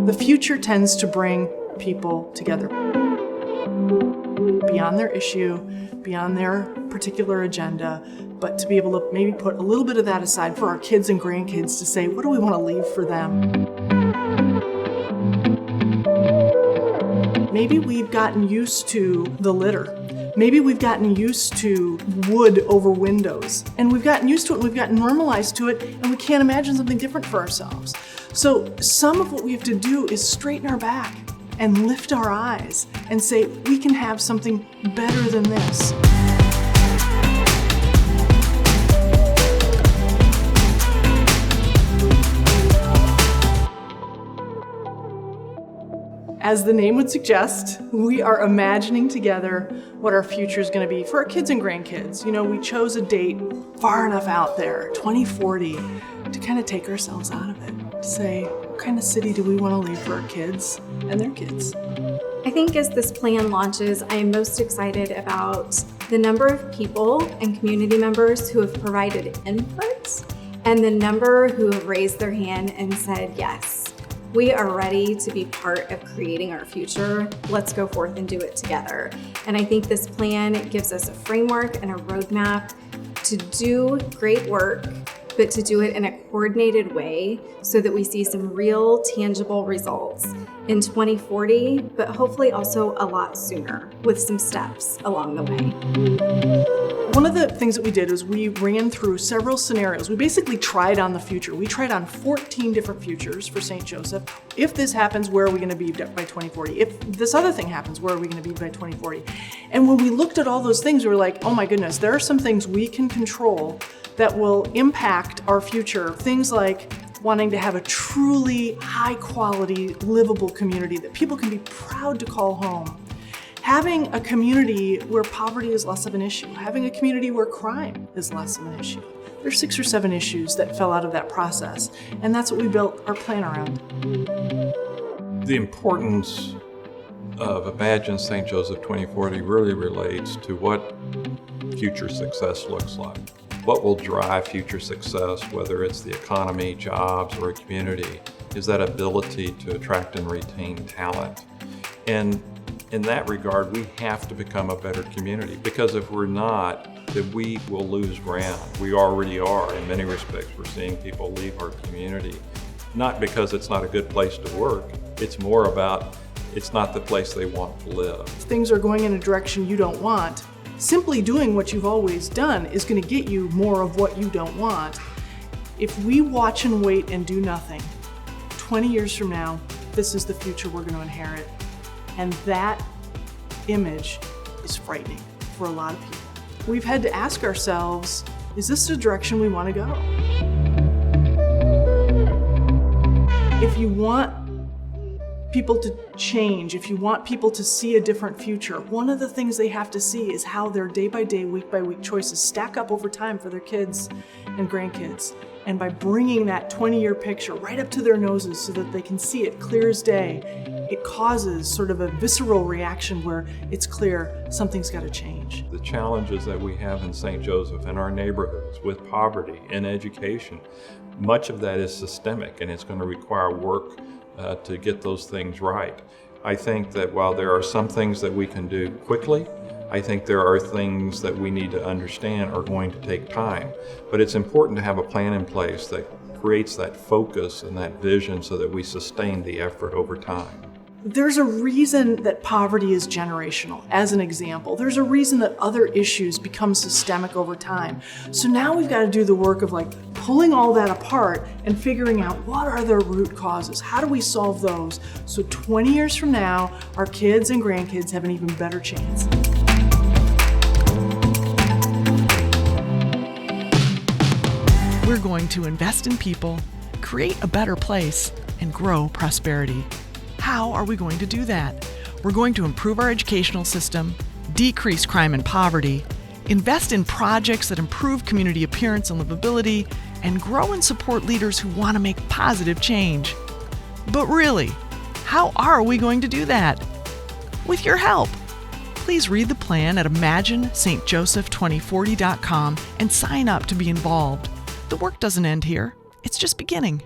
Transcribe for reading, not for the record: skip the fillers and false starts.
The future tends to bring people together beyond their issue, beyond their particular agenda, but to be able to maybe put a little bit of that aside for our kids and grandkids to say, what do we want to leave for them? Maybe we've gotten used to the litter. Maybe we've gotten used to wood over windows, and we've gotten used to it, we've gotten normalized to it, and we can't imagine something different for ourselves. So some of what we have to do is straighten our back and lift our eyes and say, we can have something better than this. As the name would suggest, we are imagining together what our future is going to be for our kids and grandkids. You know, we chose a date far enough out there, 2040, to kind of take ourselves out of it, to say, what kind of city do we want to leave for our kids and their kids? I think as this plan launches, I am most excited about the number of people and community members who have provided input and the number who have raised their hand and said, yes, we are ready to be part of creating our future. Let's go forth and do it together. And I think this plan gives us a framework and a roadmap to do great work, but to do it in a coordinated way so that we see some real tangible results in 2040, but hopefully also a lot sooner with some steps along the way. One of the things that we did was we ran through several scenarios. We basically tried on the future. We tried on 14 different futures for St. Joseph. If this happens, where are we going to be by 2040? If this other thing happens, where are we going to be by 2040? And when we looked at all those things, we were like, oh my goodness, there are some things we can control that will impact our future. Things like wanting to have a truly high quality, livable community that people can be proud to call home. Having a community where poverty is less of an issue. Having a community where crime is less of an issue. There's 6 or 7 issues that fell out of that process, and that's what we built our plan around. The importance of Imagine St. Joseph 2040 really relates to what future success looks like. What will drive future success, whether it's the economy, jobs, or a community, is that ability to attract and retain talent. And in that regard, we have to become a better community, because if we're not, then we will lose ground. We already are. In many respects, we're seeing people leave our community, not because it's not a good place to work. It's more about it's not the place they want to live. If things are going in a direction you don't want, simply doing what you've always done is going to get you more of what you don't want. If we watch and wait and do nothing, 20 years from now, this is the future we're going to inherit. And that image is frightening for a lot of people. We've had to ask ourselves, is this the direction we want to go? If you want people to change, if you want people to see a different future, one of the things they have to see is how their day by day, week by week choices stack up over time for their kids and grandkids. And by bringing that 20-year picture right up to their noses so that they can see it clear as day, it causes sort of a visceral reaction where it's clear something's got to change. The challenges that we have in St. Joseph and our neighborhoods with poverty and education, much of that is systemic, and it's going to require work to get those things right. I think that while there are some things that we can do quickly, I think there are things that we need to understand are going to take time. But it's important to have a plan in place that creates that focus and that vision so that we sustain the effort over time. There's a reason that poverty is generational, as an example. There's a reason that other issues become systemic over time. So now we've got to do the work of pulling all that apart and figuring out what are the root causes? How do we solve those? So 20 years from now, our kids and grandkids have an even better chance. We're going to invest in people, create a better place, and grow prosperity. How are we going to do that? We're going to improve our educational system, decrease crime and poverty, invest in projects that improve community appearance and livability, and grow and support leaders who want to make positive change. But really, how are we going to do that? With your help. Please read the plan at imaginestjoseph2040.com and sign up to be involved. The work doesn't end here. It's just beginning.